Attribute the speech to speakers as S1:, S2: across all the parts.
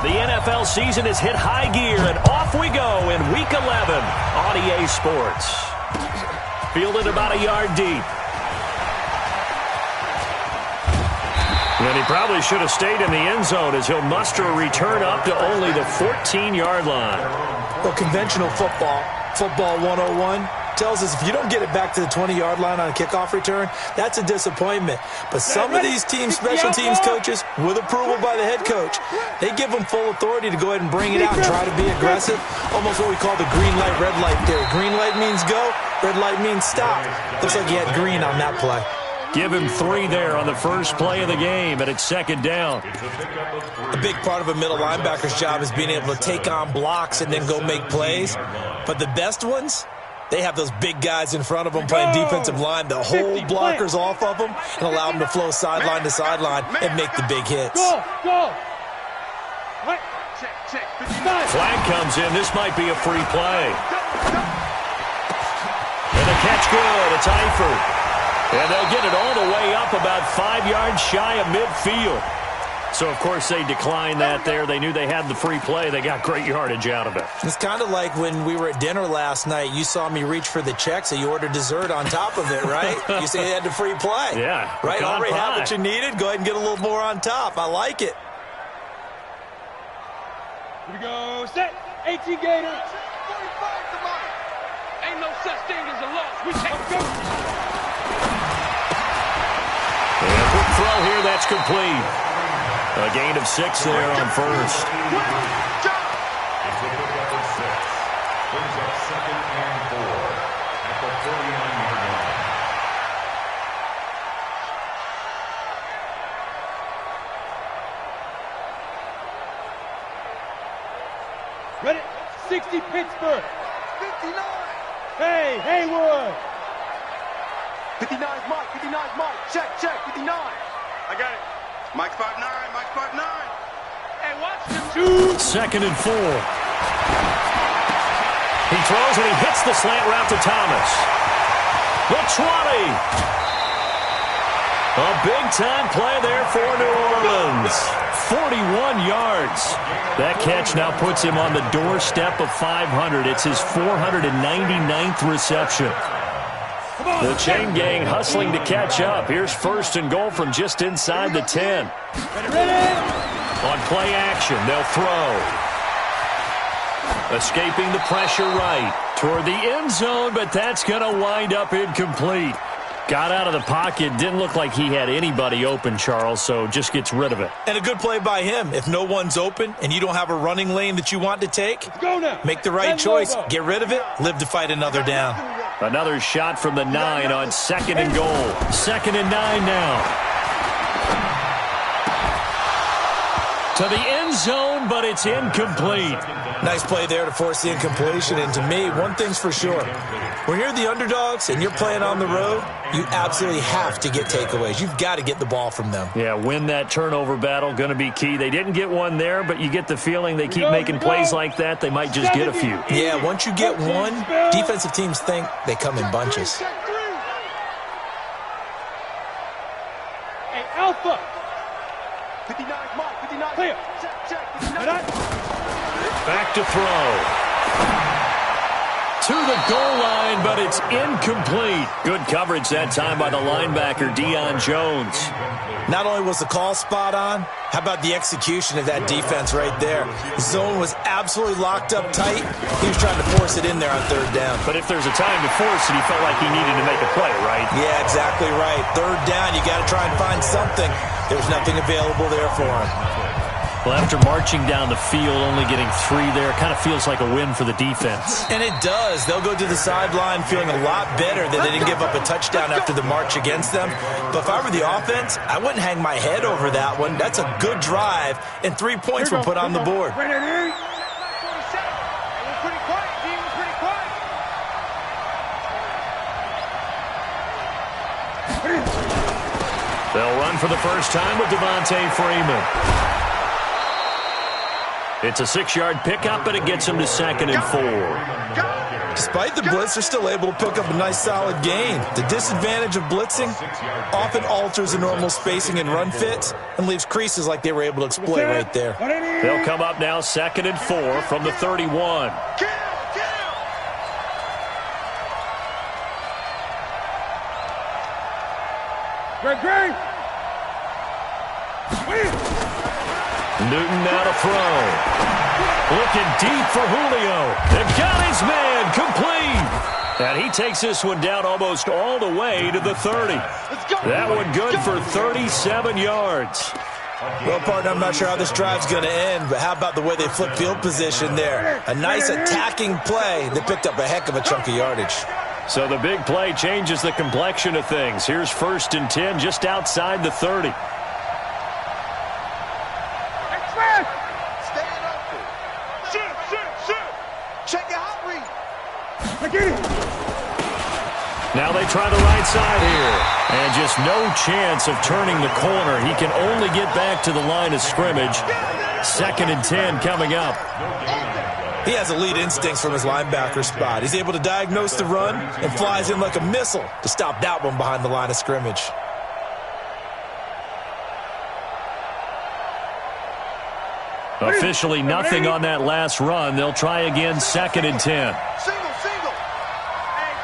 S1: The NFL season has hit high gear, and off we go in Week 11 on EA Sports. Fielded about a yard deep. And he probably should have stayed in the end zone as he'll muster a return up to only the 14-yard line.
S2: Well, conventional football 101, tells us if you don't get it back to the 20-yard line on a kickoff return, that's a disappointment. But some of these teams, special teams coaches, with approval by the head coach, they give them full authority to go ahead and bring it out and try to be aggressive. Almost what we call the green light, red light theory. Green light means go, red light means stop. Looks like he had green on that play.
S1: Give him 3 there on the first play of the game, and it's second down.
S2: A big part of a middle linebacker's job is being able to take on blocks and then go make plays. But the best ones, they have those big guys in front of them playing defensive line to hold blockers off of them and allow them to flow sideline to sideline and make the big hits.
S1: Flag comes in. This might be a free play. And the catch good. It's Eifert. And they'll get it all the way up about 5 yards shy of midfield. So, of course, they declined that there. They knew they had the free play. They got great yardage out of it.
S2: It's kind of like when we were at dinner last night. You saw me reach for the check, so you ordered dessert on top of it, right? You say they had the free play.
S1: Yeah.
S2: Right? Already had what you needed. Go ahead and get a little more on top. I like it.
S3: Here we go. Set. 18 Gators. 45 to mine. Ain't no such thing as a loss. We take go.
S1: And a quick throw here. That's complete. A gain of 6 there on first.
S3: Ready? 60 Pittsburgh. 59. Hey, Haywood.
S4: 59's Mike. 59's Mike. Check. 59. I got it. Mike 5'9", Mike 5'9".
S3: Hey, watch the 2.
S1: Second and 4. He throws and he hits the slant route to Thomas. The 20. A big-time play there for New Orleans. 41 yards. That catch now puts him on the doorstep of 500. It's his 499th reception. The chain gang hustling to catch up. Here's first and goal from just inside the 10. On play action, they'll throw. Escaping the pressure right toward the end zone, but that's going to wind up incomplete. Got out of the pocket. Didn't look like he had anybody open, Charles, so just gets rid of it.
S2: And a good play by him. If no one's open and you don't have a running lane that you want to take, make the right choice. Get rid of it. Live to fight another down.
S1: Another shot from the 9 on second and goal. Second and 9 now. To the end zone, but it's incomplete.
S2: Nice play there to force the incompletion. And to me, one thing's for sure. When you're the underdogs and you're playing on the road, you absolutely have to get takeaways. You've got to get the ball from them.
S1: Yeah, win that turnover battle, going to be key. They didn't get one there, but you get the feeling they keep making plays like that, they might just get a few.
S2: Yeah, once you get one, defensive teams think they come in bunches.
S3: Hey, Alpha.
S4: 59 Mike. 59.
S3: Clear.
S4: Check. 59.
S1: Back to throw. To the goal line, but it's incomplete. Good coverage that time by the linebacker, Deion Jones.
S2: Not only was the call spot on, how about the execution of that defense right there? The zone was absolutely locked up tight. He was trying to force it in there on third down.
S1: But if there's a time to force it, he felt like he needed to make a play, right?
S2: Yeah, exactly right. Third down, you got to try and find something. There's nothing available there for him.
S1: Well, after marching down the field, only getting 3 there, kind of feels like a win for the defense.
S2: And it does. They'll go to the sideline feeling a lot better that they didn't give up a touchdown after the march against them. But if I were the offense, I wouldn't hang my head over that one. That's a good drive, and 3 points were put on the board.
S1: They'll run for the first time with Devontae Freeman. It's a 6-yard pickup, and it gets him to 2nd and 4.
S2: Despite the blitz, they're still able to pick up a nice solid gain. The disadvantage of blitzing often alters the normal spacing and run fits and leaves creases like they were able to exploit right there.
S1: They'll come up now 2nd and 4 from the 31.
S3: Great.
S1: Newton now to throw. Looking deep for Julio. They've got his man complete. And he takes this one down almost all the way to the 30. That one good for 37 yards.
S2: Well, partner, I'm not sure how this drive's going to end, but how about the way they flip field position there? A nice attacking play that picked up a heck of a chunk of yardage.
S1: So the big play changes the complexion of things. Here's 1st and 10 just outside the 30. Now they try the right side here. And just no chance of turning the corner. He can only get back to the line of scrimmage. 2nd and 10 coming up.
S2: He has elite instincts from his linebacker spot. He's able to diagnose the run and flies in like a missile to stop that one behind the line of scrimmage.
S1: Officially nothing on that last run. They'll try again 2nd and 10.
S4: Single. Hey,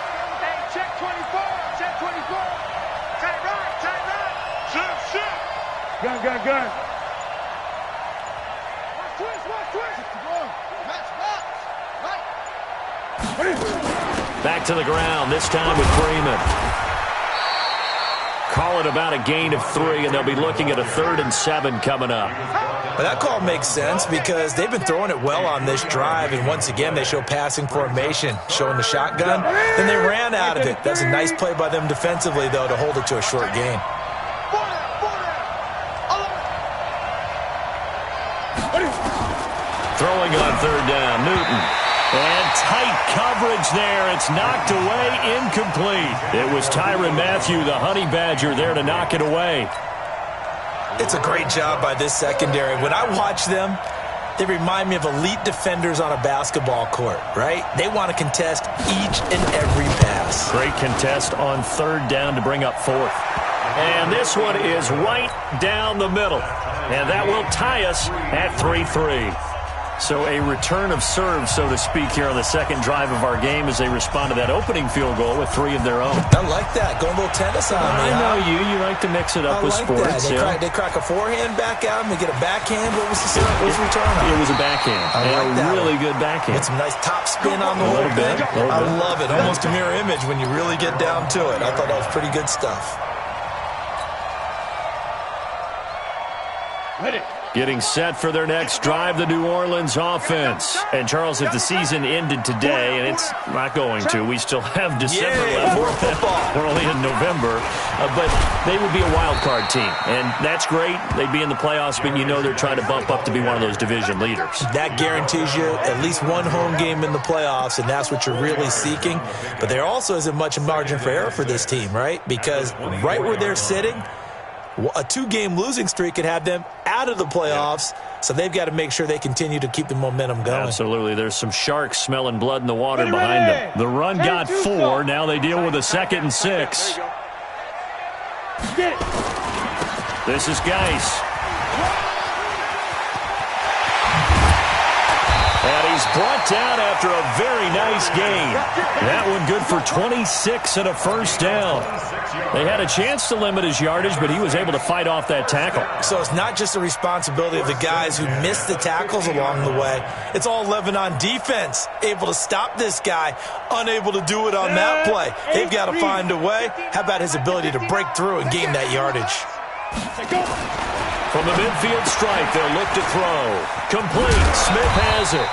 S4: check 24. Check 24. Tight right. Shift.
S3: Gun.
S4: Watch twist.
S1: Back to the ground, this time with Freeman. Call it about a gain of 3, and they'll be looking at a 3rd and 7 coming up.
S2: Well, that call makes sense because they've been throwing it well on this drive, and once again they show passing formation, showing the shotgun. Then they ran out of it. That's a nice play by them defensively, though, to hold it to a short gain.
S1: Throwing on 3rd down, Newton. And tight coverage there. It's knocked away, incomplete. It was Tyrann Mathieu, the Honey Badger, there to knock it away.
S2: It's a great job by this secondary. When I watch them, they remind me of elite defenders on a basketball court, right? They want to contest each and every pass.
S1: Great contest on 3rd down to bring up 4th. And this one is right down the middle. And that will tie us at 3-3. So a return of serve, so to speak, here on the 2nd drive of our game as they respond to that opening field goal with 3 of their own.
S2: I like that. Going a little tennis on me.
S1: I know you. You like to mix it up with sports.
S2: They crack a forehand back out and they get a backhand. What was the return on?
S1: It was a backhand.
S2: Like
S1: a really good backhand.
S2: With some nice top spin on the whole thing. I love it. Almost a mirror image when you really get down to it. I thought that was pretty good stuff.
S1: Getting set for their next drive, the New Orleans offense. And, Charles, if the season ended today, and it's not going to, we still have December left.
S2: More football.
S1: We're only in November. But they would be a wild card team. And that's great. They'd be in the playoffs, but you know they're trying to bump up to be one of those division leaders.
S2: That guarantees you at least one home game in the playoffs, and that's what you're really seeking. But there also isn't much margin for error for this team, right? Because right where they're sitting, a 2-game losing streak could have them out of the playoffs, so they've got to make sure they continue to keep the momentum going.
S1: Absolutely. There's some sharks smelling blood in the water behind them. The run got 4. Now they deal with a 2nd and 6. This is Geis. And he's brought down after a very nice game. That one good for 26 and a 1st down. They had a chance to limit his yardage, but he was able to fight off that tackle.
S2: So it's not just the responsibility of the guys who missed the tackles along the way. It's all living on defense, able to stop this guy, unable to do it on that play. They've got to find a way. How about his ability to break through and gain that yardage?
S1: From the midfield stripe, they'll look to throw. Complete. Smith has it.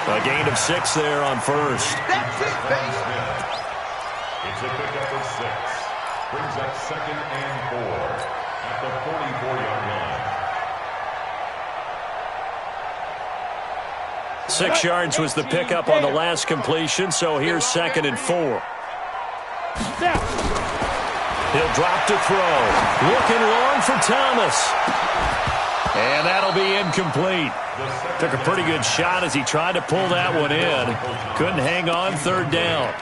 S1: A gain of 6 there on 1st.
S4: That's it, baby.
S5: It's a pickup of 6. Brings up 2nd and 4 at the 44-yard line.
S1: 6 yards was the pickup on the last completion, so here's 2nd and 4. He'll drop to throw. Looking long for Thomas. And that'll be incomplete. Took a pretty good shot as he tried to pull that one in. Couldn't hang on, third down.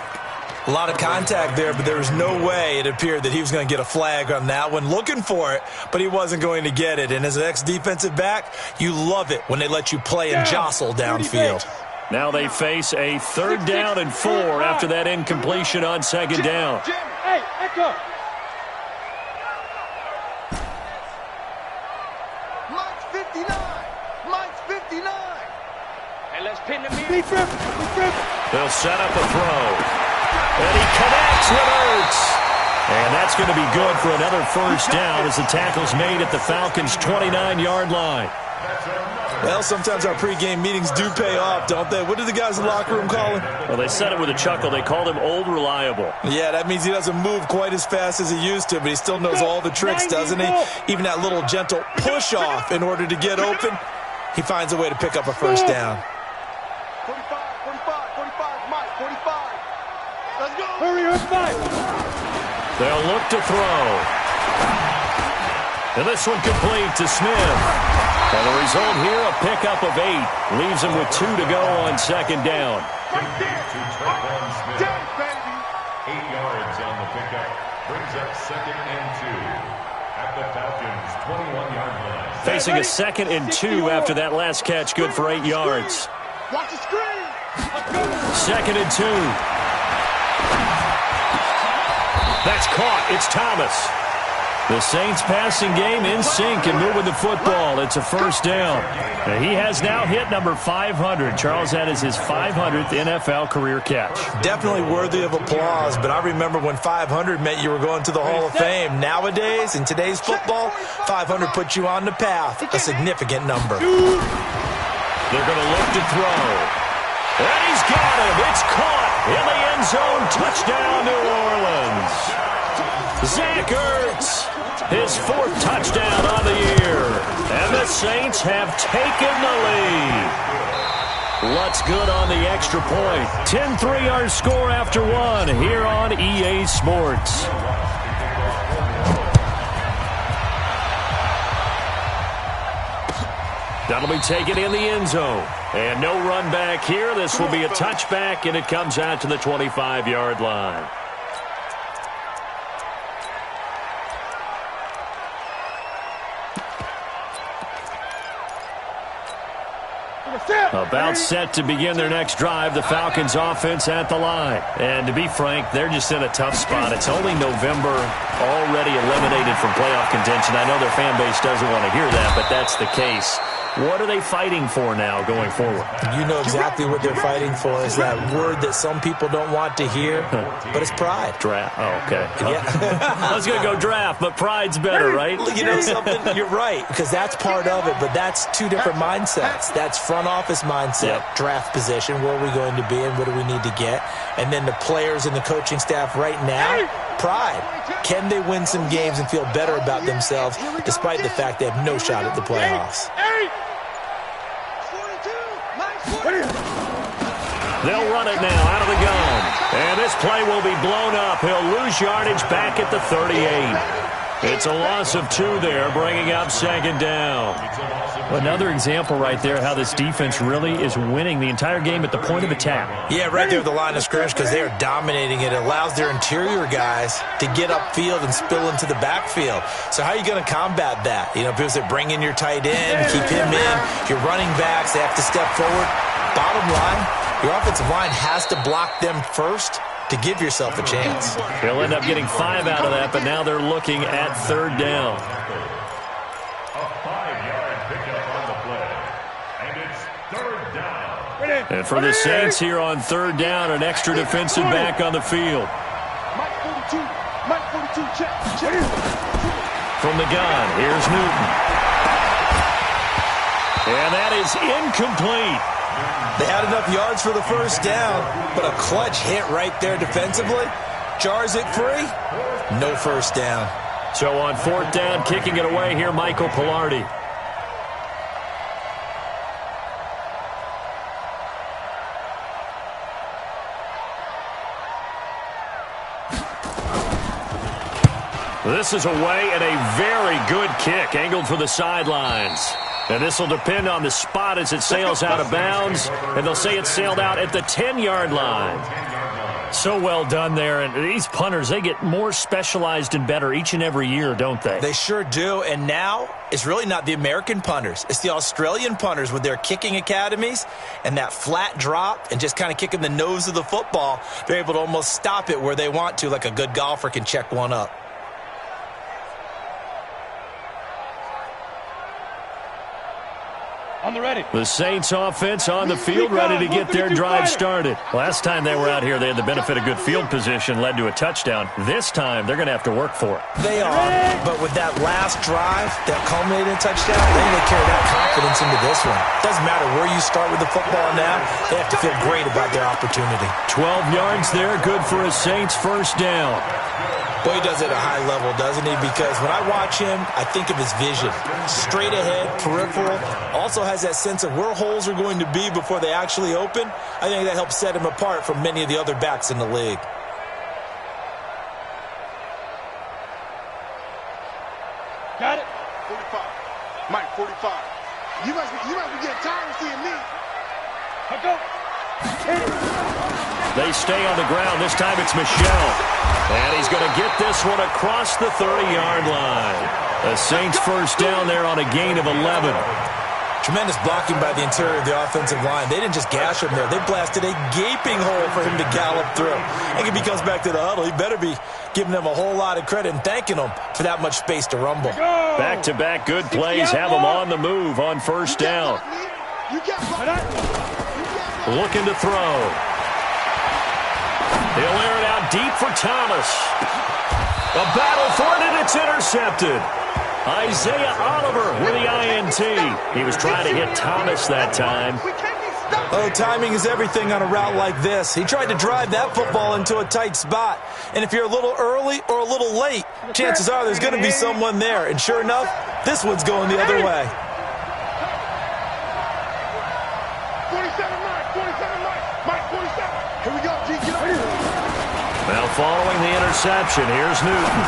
S2: A lot of contact there, but there was no way it appeared that he was going to get a flag on that one. Looking for it, but he wasn't going to get it. And as an ex-defensive back, you love it when they let you play and jostle downfield.
S1: Now they face a third down and 4 after that incompletion on second down.
S3: Hey, Echo.
S4: Mike's 59. Mike's 59.
S3: Hey, let's pin the mirror.
S1: They'll set up a throw. And he connects with Ertz. And that's going to be good for another first down as the tackle's made at the Falcons' 29-yard line.
S2: Well, sometimes our pregame meetings do pay off, don't they? What do the guys in the locker room call him?
S1: Well, they said it with a chuckle. They called him Old Reliable.
S2: Yeah, that means he doesn't move quite as fast as he used to, but he still knows all the tricks, doesn't he? Even that little gentle push-off in order to get open, he finds a way to pick up a first down.
S4: 45, 45, Mike, 45. Let's go.
S3: Hurry, Mike.
S1: They'll look to throw. And this one complete to Smith. And the result here, a pickup of 8. Leaves him with 2 to go on second down.
S5: To Trayvon Smith. 8 yards on the pickup. Brings up second and 2 at the Falcons' 21-yard line.
S1: Facing a second and 2 after that last catch, good for 8 yards.
S4: Watch the screen.
S1: Second and 2. That's caught. It's Thomas. The Saints passing game in sync and moving the football. It's a first down. And he has now hit number 500. Charles, that is his 500th NFL career catch.
S2: Definitely worthy of applause, but I remember when 500 meant you were going to the Hall of Fame. Nowadays, in today's football, 500 puts you on the path, a significant number.
S1: They're going to look to throw. And he's got him. It's caught in the end zone. Touchdown, New Orleans. Zach Ertz, his 4th touchdown on the year. And the Saints have taken the lead. What's good on the extra point? 10-3 our score after 1 here on EA Sports. That'll be taken in the end zone. And no run back here. This will be a touchback, and it comes out to the 25-yard line. About set to begin their next drive, the Falcons offense at the line. And to be frank, they're just in a tough spot. It's only November, already eliminated from playoff contention. I know their fan base doesn't want to hear that, but that's the case. What are they fighting for now going forward?
S2: You know exactly what they're fighting for is that word that some people don't want to hear, but it's pride.
S1: Draft. Oh, okay.
S2: Yeah.
S1: I was going to go draft, but pride's better, right?
S2: You know something? You're right, because that's part of it, but that's two different mindsets. That's front office mindset, draft position, where are we going to be and what do we need to get? And then the players and the coaching staff right now, pride. Can they win some games and feel better about themselves despite the fact they have no shot at the playoffs?
S1: They'll run it now out of the gun. And this play will be blown up. He'll lose yardage back at the 38. It's a loss of 2 there, bringing up second down. Another example right there how this defense really is winning the entire game at the point of attack.
S2: Yeah, right there at the line of scrimmage because they are dominating it. It allows their interior guys to get upfield and spill into the backfield. So how are you going to combat that? You know, people say bring in your tight end, keep him in. Your running backs, they have to step forward. Bottom line, your offensive line has to block them first to give yourself a chance.
S1: They'll end up getting 5 out of that, but now they're looking at third down.
S5: A 5-yard pickup on the play. And it's third down.
S1: And for the Saints here on third down, an extra defensive back on the field.
S3: Mike 42, check.
S1: From the gun, here's Newton. And that is incomplete.
S2: They had enough yards for the first down, but a clutch hit right there defensively. Jars it free, no first down.
S1: So on fourth down, kicking it away here, Michael Pilardi. This is away and a very good kick, angled for the sidelines. And this will depend on the spot as it sails out of bounds. And they'll say it sailed out at the 10-yard line. So well done there. And these punters, they get more specialized and better each and every year, don't they?
S2: They sure do. And now it's really not the American punters. It's the Australian punters with their kicking academies and that flat drop and just kind of kicking the nose of the football. They're able to almost stop it where they want to, like a good golfer can check one up.
S3: On the ready.
S1: The Saints offense on the field, ready to get their drive started. Last time they were out here, they had the benefit of good field position, led to a touchdown. This time, they're going to have to work for it.
S2: They are, but with that last drive that culminated in a touchdown, they need to carry that confidence into this one. Doesn't matter where you start with the football now, they have to feel great about their opportunity.
S1: 12 yards there, good for a Saints first down.
S2: Boy, he does it at a high level, doesn't he? Because when I watch him, I think of his vision. Straight ahead, peripheral. Also has that sense of where holes are going to be before they actually open. I think that helps set him apart from many of the other backs in the league.
S3: Got it.
S4: 45. Mike, 45. You must be getting tired of seeing me.
S3: Let's go.
S1: They stay on the ground. This time it's Michel. And he's going to get this one across the 30-yard line. The Saints first down there on a gain of 11.
S2: Tremendous blocking by the interior of the offensive line. They didn't just gash him there. They blasted a gaping hole for him to gallop through. And if he comes back to the huddle, he better be giving them a whole lot of credit and thanking them for that much space to rumble.
S1: Back-to-back good plays have them on the move on first down. Looking to throw. He'll air it out deep for Thomas. A battle for it, and it's intercepted. Isaiah Oliver with the INT. He was trying to hit Thomas that time.
S2: Oh, timing is everything on a route like this. He tried to drive that football into a tight spot. And if you're a little early or a little late, chances are there's going to be someone there. And sure enough, this one's going the other way.
S4: 47 Mike, 47. Here we go, G, get up here.
S1: Now following the interception, here's Newton.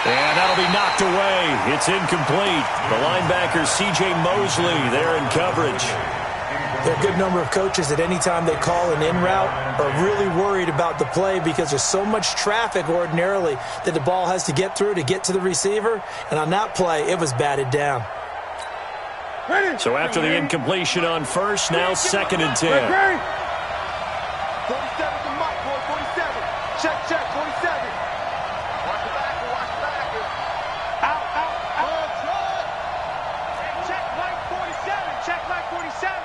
S1: And that'll be knocked away. It's incomplete. The linebacker, C.J. Mosley, there in coverage.
S2: There are a good number of coaches that any time they call an in route are really worried about the play because there's so much traffic ordinarily that the ball has to get through to get to the receiver. And on that play, it was batted down.
S1: So after the incompletion on first, now 2nd and 10.
S4: 47 to Mike, boy, 47. Check, 47. Watch the backer. Out. Check Mike 47. Check Mike 47.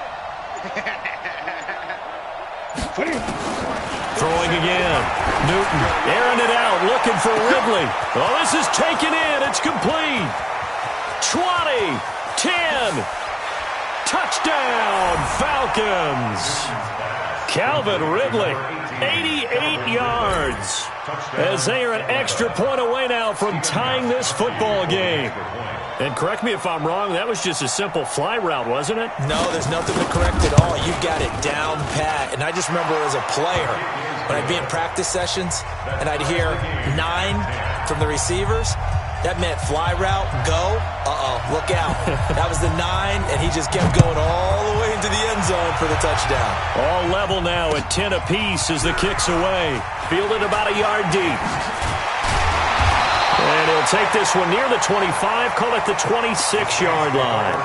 S1: Throwing again. Newton airing it out, looking for Ridley. Oh, this is taken in. It's complete. 20, 10. Touchdown, Falcons. Calvin Ridley, 88 yards. As they are an extra point away now from tying this football game. And correct me if I'm wrong, that was just a simple fly route, wasn't it?
S2: No, there's nothing to correct at all. You've got it down pat. And I just remember as a player, when I'd be in practice sessions and I'd hear 9 from the receivers, that meant fly route, go, look out. That was the 9, and he just kept going all the way into the end zone for the touchdown.
S1: All level now at 10 apiece as the kick's away. Fielded about a yard deep. And he'll take this one near the 25, call it the 26-yard line.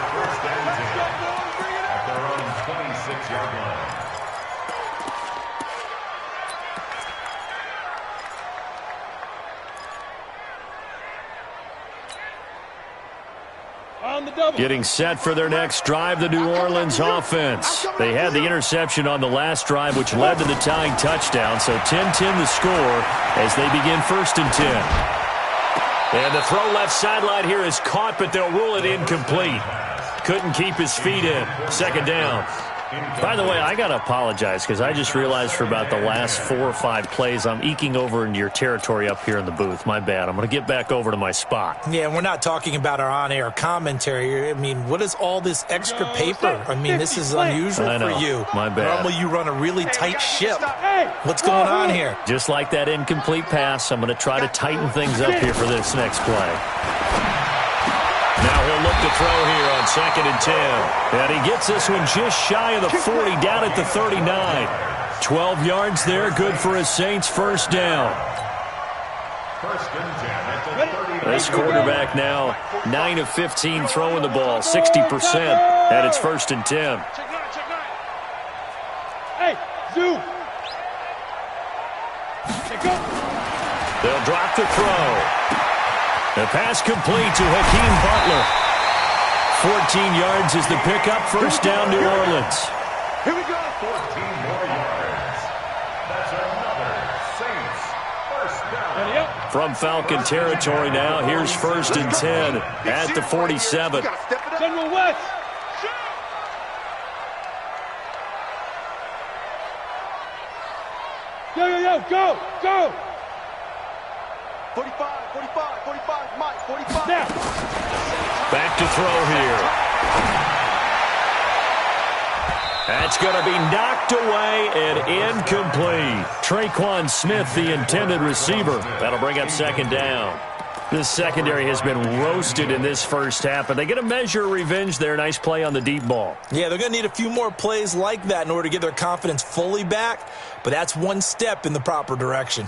S5: At their own 26-yard line.
S1: Getting set for their next drive, the New Orleans offense. They had the interception on the last drive, which led to the tying touchdown. So 10-10 the score as they begin 1st and 10. And the throw left sideline here is caught, but they'll rule it incomplete. Couldn't keep his feet in. 2nd down. By the way, I got to apologize because I just realized for about the last 4 or 5 plays, I'm eking over into your territory up here in the booth. My bad. I'm going to get back over to my spot.
S2: Yeah, we're not talking about our on-air commentary. I mean, what is all this extra paper? I mean, this is unusual for you.
S1: My bad.
S2: Normally you run a really tight ship. What's going on here?
S1: Just like that incomplete pass, I'm going to try to tighten things up here for this next play. Now he'll look to throw here on 2nd and 10. And he gets this one just shy of the 40, down at the 39. 12 yards there, good for his Saints first down.
S5: First and 10 at the 39.
S1: This quarterback now 9 of 15 throwing the ball, 60%, and it's 1st and 10.
S3: Hey, Zoo.
S1: They'll drop the throw. The pass complete to Hakeem Butler. 14 yards is the pickup. First down, New Orleans.
S4: Here we go.
S5: 14 more yards. That's another Saints first down.
S1: From Falcon territory now, here's 1st and 10 at the 47.
S3: General West. Yo, go.
S4: 45, Mike, 45.
S3: Now.
S1: Back to throw here. That's going to be knocked away and incomplete. Traquan Smith, the intended receiver. That'll bring up 2nd down. This secondary has been roasted in this first half, but they get a measure of revenge there. Nice play on the deep ball.
S2: Yeah, they're going to need a few more plays like that in order to get their confidence fully back, but that's one step in the proper direction.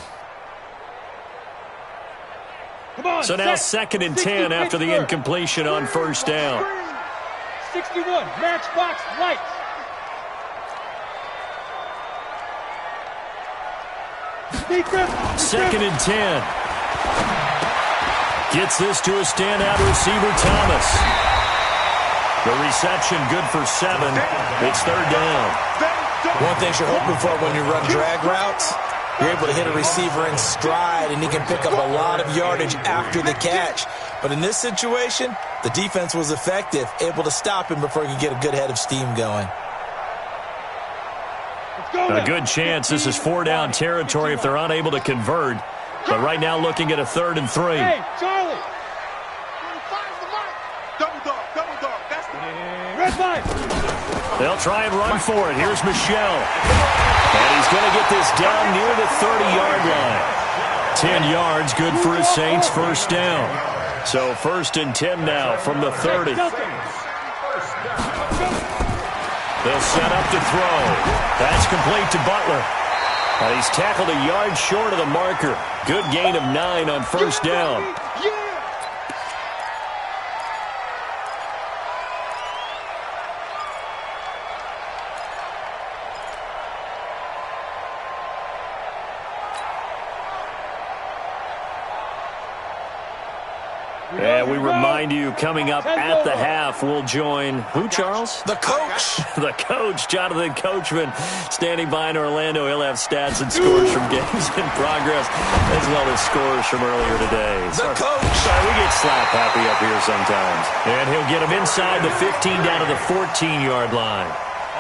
S1: So now 2nd and 10 after the incompletion on first down.
S3: 61, matchbox lights.
S1: Second and 10. Gets this to a standout receiver, Thomas. The reception good for 7. It's 3rd down.
S2: One thing you're hoping for when you run drag routes, you're able to hit a receiver in stride, and he can pick up a lot of yardage after the catch. But in this situation, the defense was effective, able to stop him before he could get a good head of steam going.
S1: A good chance this is 4-down territory if they're unable to convert. But right now looking at a 3rd and 3.
S3: Hey, Charlie.
S4: Double dog. That's the
S3: Red line.
S1: They'll try and run for it. Here's Michelle. And he's going to get this down near the 30-yard line. 10 yards, good for his Saints, first down. So 1st and 10 now from the 30. They'll set up to throw. That's complete to Butler. And he's tackled a yard short of the marker. Good gain of 9 on first down. And we remind you, coming up at the half, we'll join who, Charles?
S2: The coach.
S1: The coach, Jonathan Coachman, standing by in Orlando. He'll have stats and scores from games in progress, as well as scores from earlier today.
S2: The coach.
S1: Sorry, we get slap happy up here sometimes. And he'll get him inside the 15 down to the 14-yard line.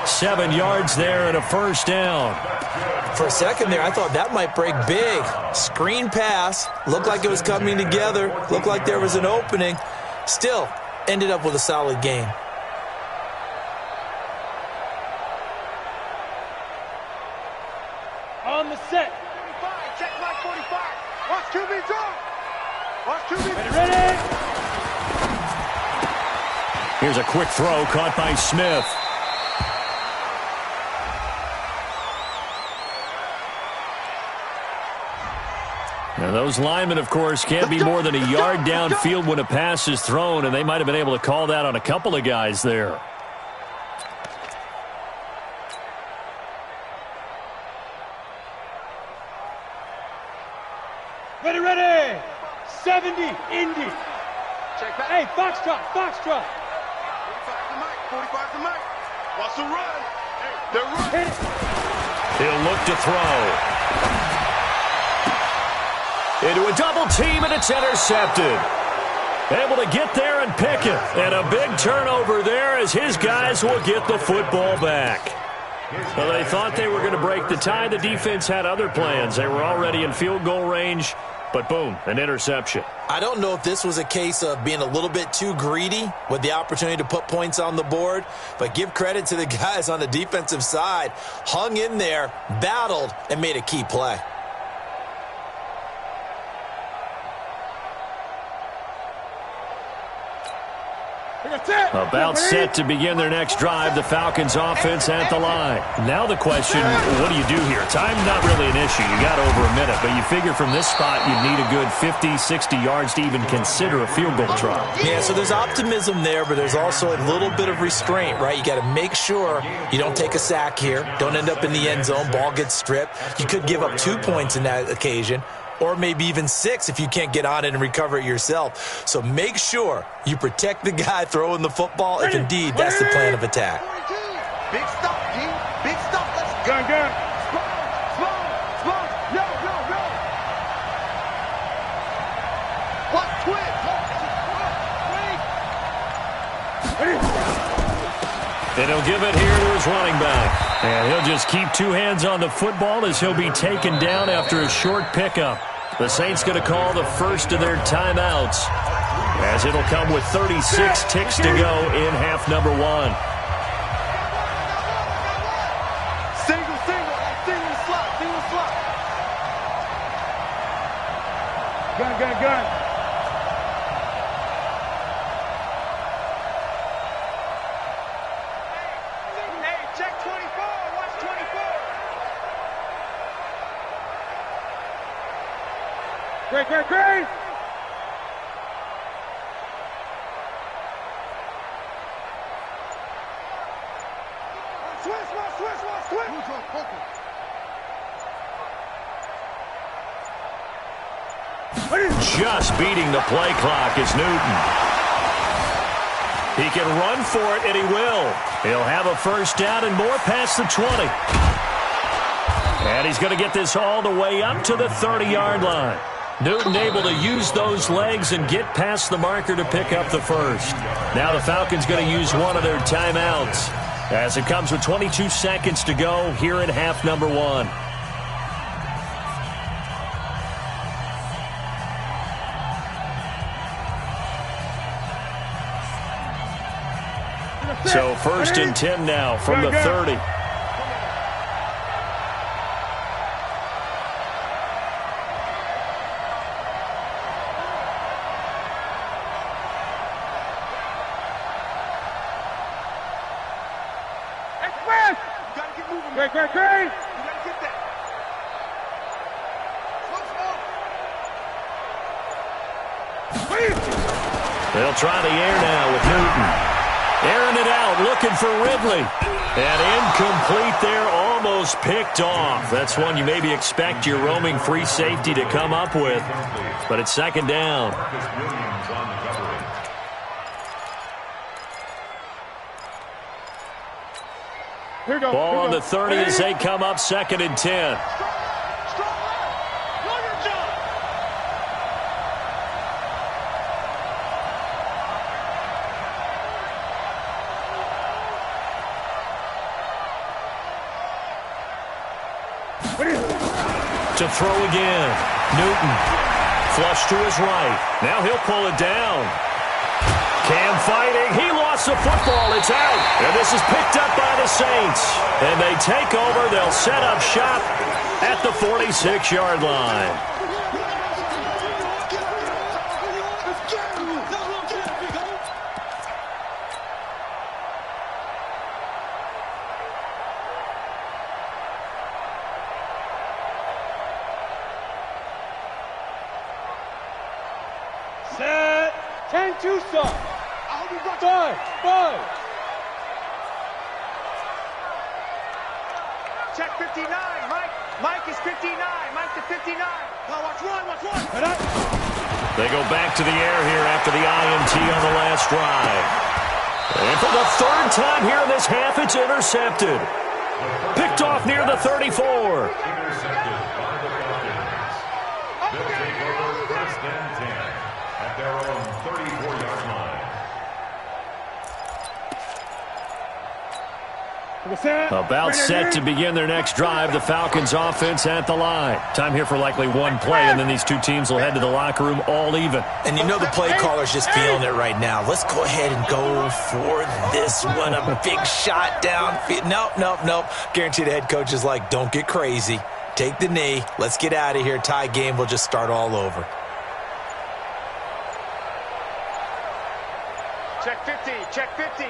S1: 7 yards there and a first down.
S2: For a second there, I thought that might break big. Screen pass. Looked like it was coming together. Looked like there was an opening. Still, ended up with a solid game.
S3: On the set.
S4: 45, check like 45. Watch QB draw. Watch QB.
S3: Ready.
S1: Here's a quick throw caught by Smith. Now those linemen, of course, can't be more than a yard downfield when a pass is thrown, and they might have been able to call that on a couple of guys there.
S3: Ready. 70, Indy.
S4: Check back.
S3: Hey, Foxtrot.
S4: 45 to Mike. Watch the run. They're running.
S3: Hit it.
S1: He'll look to throw. Into a double team, and it's intercepted. Able to get there and pick it. And a big turnover there as his guys will get the football back. Well, they thought they were going to break the tie. The defense had other plans. They were already in field goal range, but boom, an interception.
S2: I don't know if this was a case of being a little bit too greedy with the opportunity to put points on the board, but give credit to the guys on the defensive side. Hung in there, battled, and made a key play.
S1: About set to begin their next drive, the Falcons offense at the line. Now the question, what do you do here? Time's not really an issue. You got over a minute, but you figure from this spot you'd need a good 50, 60 yards to even consider a field goal try.
S2: Yeah, so there's optimism there, but there's also a little bit of restraint, right? You got to make sure you don't take a sack here. Don't end up in the end zone. Ball gets stripped. You could give up 2 points in that occasion, or maybe even 6 if you can't get on it and recover it yourself. So make sure you protect the guy throwing the football if indeed that's the plan of attack.
S4: Big stop, D. Big stop. Let's go.
S3: Gun.
S4: Slow. Yo. What? Twitch.
S1: And he'll give it here to his running back. And he'll just keep 2 hands on the football as he'll be taken down after a short pickup. The Saints going to call the first of their timeouts, as it'll come with 36 ticks to go in half number 1.
S4: Single slot.
S3: Gun.
S4: Check 24. Watch 24.
S3: Great.
S1: Switch. Just beating the play clock is Newton. He can run for it, and he will. He'll have a first down and more past the 20. And he's going to get this all the way up to the 30-yard line. Newton able to use those legs and get past the marker to pick up the first. Now the Falcons going to use one of their timeouts, as it comes with 22 seconds to go here in half number 1. So first and 10 now from the 30.
S3: Great.
S4: You gotta get that. Slow.
S1: They'll try the air now with Newton. Airing it out, looking for Ridley. And incomplete there, almost picked off. That's one you maybe expect your roaming free safety to come up with. But it's second down. Ball on the 30 as they come up second and 10. To throw again. Newton. Flush to his right. Now he'll pull it down. Cam fighting. He lost the football. It's out. And this is picked up by the Saints. And they take over. They'll set up shop at the 46-yard line.
S3: Set. 10-2 stop. Five.
S4: Check 59. Mike is 59. Mike to 59. Now watch one.
S1: They go back to the air here after the INT on the last drive. And for the third time here in this half, it's intercepted. Picked off near the 34.
S5: Intercepted by the Falcons. They'll take over first and 10 at their own 34.
S1: About set to begin their next drive. The Falcons offense at the line. Time here for likely one play, and then these two teams will head to the locker room all even.
S2: And you know the play caller's just feeling it right now. Let's go ahead and go for this one. A big shot downfield. Nope. Guarantee the head coach is like, don't get crazy. Take the knee. Let's get out of here. Tie game. We'll just start all over.
S4: Check 50. Check 50.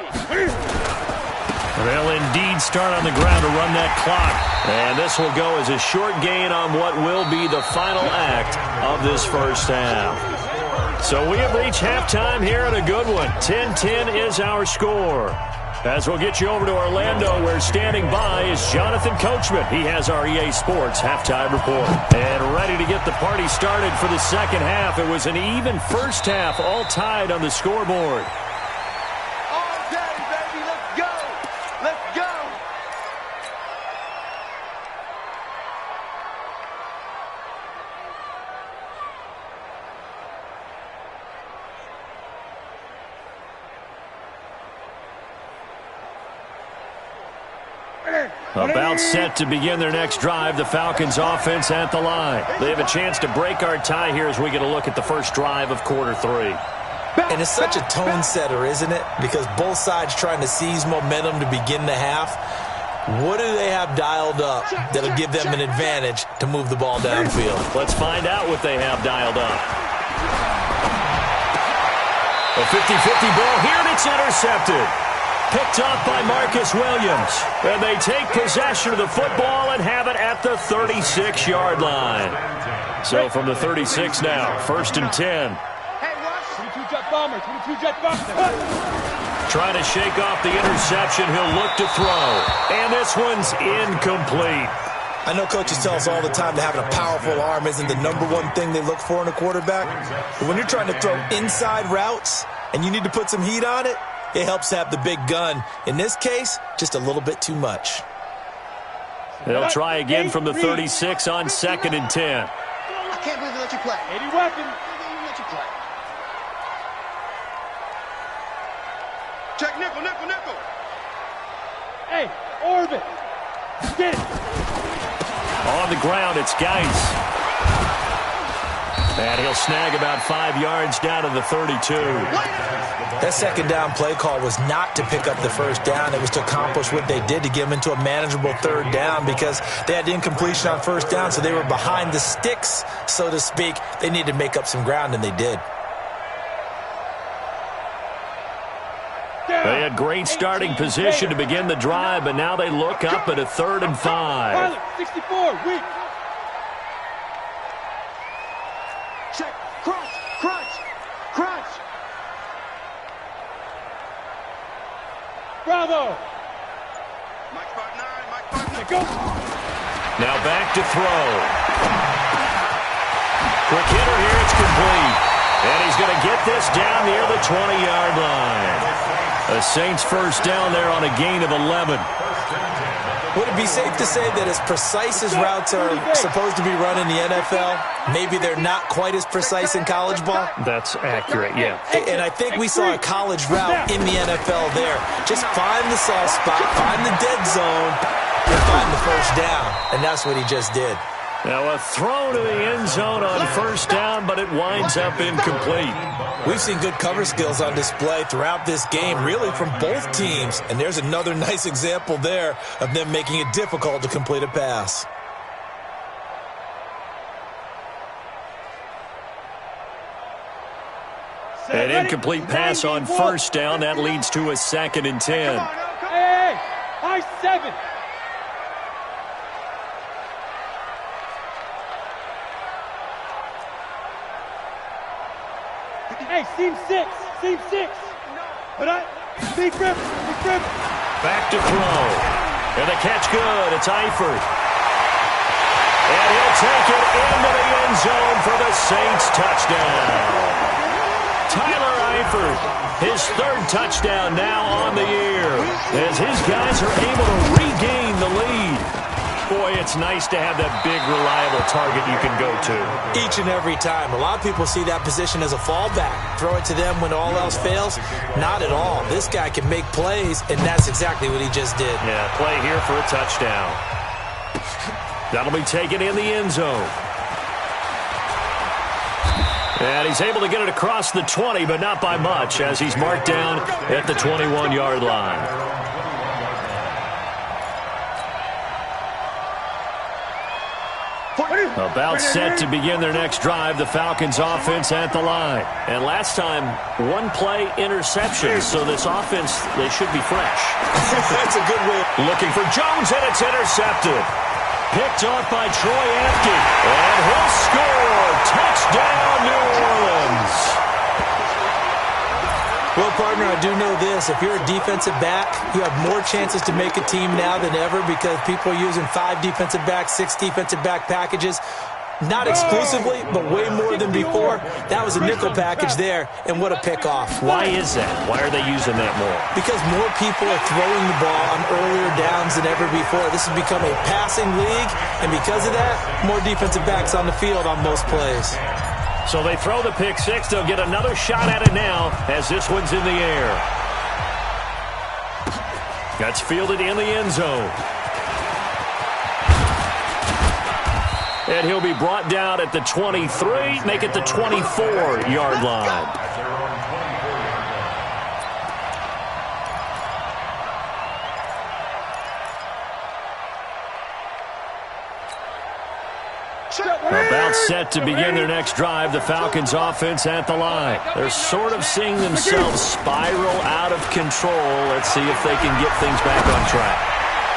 S1: They'll indeed start on the ground to run that clock. And this will go as a short gain on what will be the final act of this first half. So we have reached halftime here in a good one. 10-10 is our score. As we'll get you over to Orlando, where standing by is Jonathan Coachman. He has our EA Sports halftime report. And ready to get the party started for the second half. It was an even first half, all tied on the scoreboard. About set to begin their next drive. The Falcons offense at the line. They have a chance to break our tie here as we get a look at the first drive of quarter three.
S2: And it's such a tone setter, isn't it? Because both sides trying to seize momentum to begin the half. What do they have dialed up that'll give them an advantage to move the ball downfield?
S1: Let's find out what they have dialed up. A 50-50 ball here, and it's intercepted. Picked off by Marcus Williams. And they take possession of the football and have it at the 36-yard line. So from the 36 now, 1st and 10.
S3: Hey, Rush. 22-jet bomber. 22-jet bomber.
S1: Trying to shake off the interception. He'll look to throw. And this one's incomplete.
S2: I know coaches tell us all the time that having a powerful arm isn't the #1 thing they look for in a quarterback. But when you're trying to throw inside routes and you need to put some heat on it, it helps have the big gun. In this case, just a little bit too much.
S1: They'll try again from the 36 on 2nd and 10.
S4: I can't believe they let you play.
S3: 80 weapon.
S4: They let you play. Check nickel.
S3: Hey, orbit. Get it.
S1: On the ground, it's Geis. And he'll snag about 5 yards down to the 32.
S2: That second down play call was not to pick up the first down. It was to accomplish what they did, to get them into a manageable third down, because they had incompletion on first down, so they were behind the sticks, so to speak. They needed to make up some ground, and they did.
S1: They had great starting position to begin the drive, but now they look up at a 3rd and 5.
S3: 64, weak.
S4: Check. Crunch.
S3: Bravo.
S4: Mike spot 9.
S3: Go.
S1: Now back to throw. Quick hitter here, it's complete. And he's going to get this down near the 20-yard line. A Saints first down there on a gain of 11.
S2: Would it be safe to say that as precise as routes are supposed to be run in the NFL, maybe they're not quite as precise in college ball?
S1: That's accurate, yeah.
S2: And I think we saw a college route in the NFL there. Just find the soft spot, find the dead zone, and find the first down. And that's what he just did.
S1: Now a throw to the end zone on first down, but it winds up incomplete.
S2: We've seen good cover skills on display throughout this game, really from both teams. And there's another nice example there of them making it difficult to complete a pass.
S1: An incomplete pass on first down. That leads to a 2nd and 10.
S3: Hey, high 7. Hey, seam 6. But big rip.
S1: Back to throw. And the catch good. It's Eifert. And he'll take it into the end zone for the Saints touchdown. Tyler Eifert, his 3rd touchdown now on the year, as his guys are able to regain the lead. Boy, it's nice to have that big, reliable target you can go to.
S2: Each and every time. A lot of people see that position as a fallback. Throw it to them when all else fails. Not at all. This guy can make plays, and that's exactly what he just did.
S1: Yeah, play here for a touchdown. That'll be taken in the end zone. And he's able to get it across the 20, but not by much, as he's marked down at the 21-yard line. About set to begin their next drive, the Falcons offense at the line. And last time, one play interception, so this offense, they should be fresh.
S2: That's a good way.
S1: Looking for Jones, and it's intercepted. Picked off by Troy Apke. And he'll score. Touchdown, New Orleans.
S2: Well, partner, I do know this. If you're a defensive back, you have more chances to make a team now than ever because people are using 5 defensive backs, 6 defensive back packages. Not exclusively, but way more than before. That was a nickel package there, and what a pickoff.
S1: Why is that? Why are they using that more?
S2: Because more people are throwing the ball on earlier downs than ever before. This has become a passing league, and because of that, more defensive backs on the field on most plays.
S1: So they throw the pick six. They'll get another shot at it now as this one's in the air. That's fielded in the end zone. And he'll be brought down at the 23, make it the 24-yard line. About set to begin their next drive, the Falcons offense at the line. They're sort of seeing themselves spiral out of control. Let's see if they can get things back on track.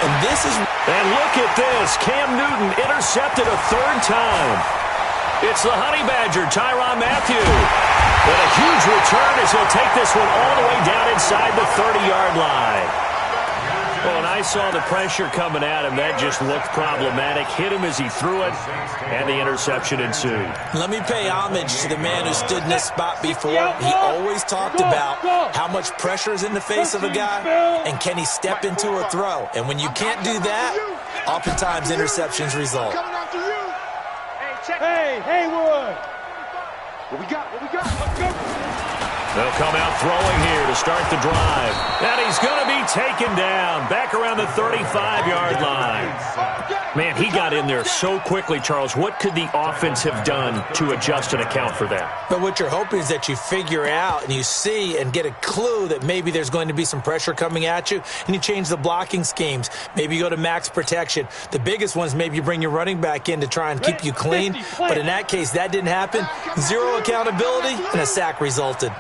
S1: And look at this. Cam Newton intercepted a 3rd time. It's the Honey Badger, Tyrann Mathieu. And a huge return as he'll take this one all the way down inside the 30-yard line. Well, when I saw the pressure coming at him, that just looked problematic. Hit him as he threw it, and the interception ensued.
S2: Let me pay homage to the man who stood in this spot before. He always talked about how much pressure is in the face of a guy, and can he step into a throw. And when you can't do that, oftentimes interceptions result.
S3: Hey, Haywood. What we got? Let's go.
S1: They'll come out throwing here to start the drive. And he's going to be taken down back around the 35-yard line. Man, he got in there so quickly, Charles. What could the offense have done to adjust and account for that?
S2: But what you're hoping is that you figure out and you see and get a clue that maybe there's going to be some pressure coming at you, and you change the blocking schemes. Maybe you go to max protection. The biggest one is maybe you bring your running back in to try and keep you clean. But in that case, that didn't happen. 0 accountability, and a sack resulted.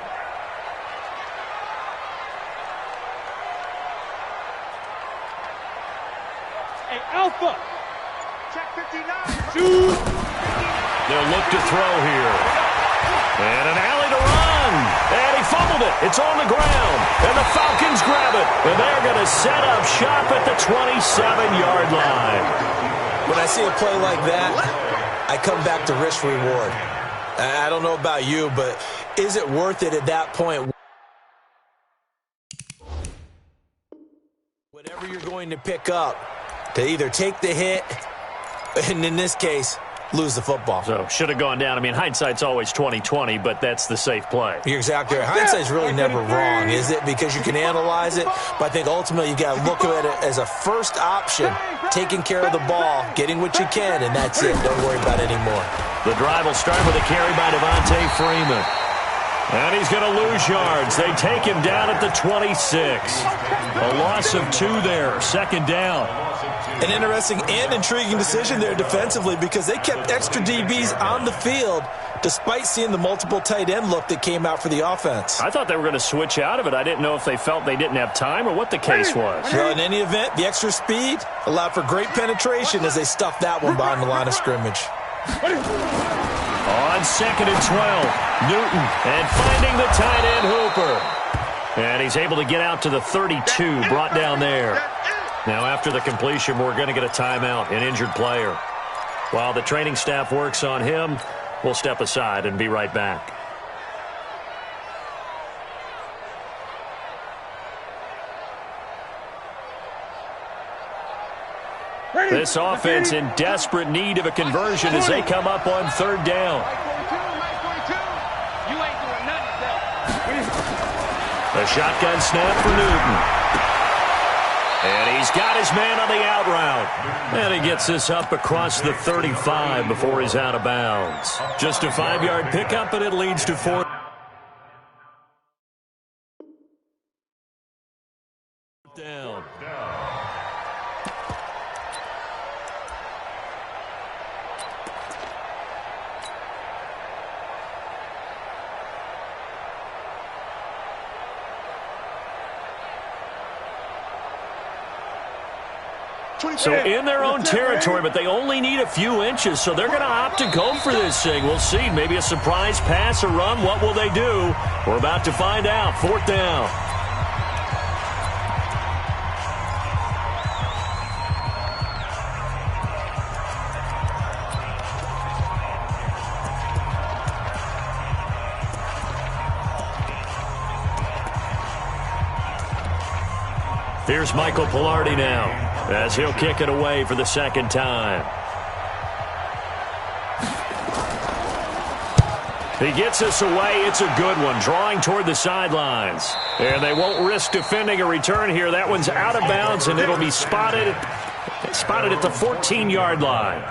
S3: Alpha.
S4: Check 59.
S3: Shoot.
S1: They'll look to throw here. And an alley to run. And he fumbled it. It's on the ground. And the Falcons grab it. And they're going to set up shop at the 27-yard line.
S2: When I see a play like that, I come back to risk reward. I don't know about you, but is it worth it at that point? Whatever you're going to pick up, to either take the hit, and in this case, lose the football.
S1: So, should have gone down. I mean, hindsight's always 20/20, but that's the safe play.
S2: You're exactly right. Hindsight's really never wrong, is it? Because you can analyze it, but I think ultimately you got to look at it as a first option, taking care of the ball, getting what you can, and that's it. Don't worry about it anymore.
S1: The drive will start with a carry by Devontae Freeman. And he's going to lose yards. They take him down at the 26. A loss of 2 there, 2nd down.
S2: An interesting and intriguing decision there defensively because they kept extra DBs on the field despite seeing the multiple tight end look that came out for the offense.
S1: I thought they were going to switch out of it. I didn't know if they felt they didn't have time or what the case was.
S2: Well, in any event, the extra speed allowed for great penetration as they stuffed that one behind the line of scrimmage.
S1: On 2nd and 12, Newton, and finding the tight end Hooper. And he's able to get out to the 32, brought down there. Now, after the completion, we're going to get a timeout, an injured player. While the training staff works on him, we'll step aside and be right back. This offense in desperate need of a conversion as they come up on third down. A shotgun snap for Newton. And he's got his man on the out route. And he gets this up across the 35 before he's out of bounds. Just a 5-yard pickup, and it leads to 4. Down. So in their own territory, but they only need a few inches, so they're going to opt to go for this thing. We'll see. Maybe a surprise pass or run. What will they do? We're about to find out. Fourth down. Here's Michael Pilardi now, as he'll kick it away for the second time. He gets us away. It's a good one, drawing toward the sidelines. And they won't risk defending a return here. That one's out of bounds, and it'll be spotted at the 14-yard line.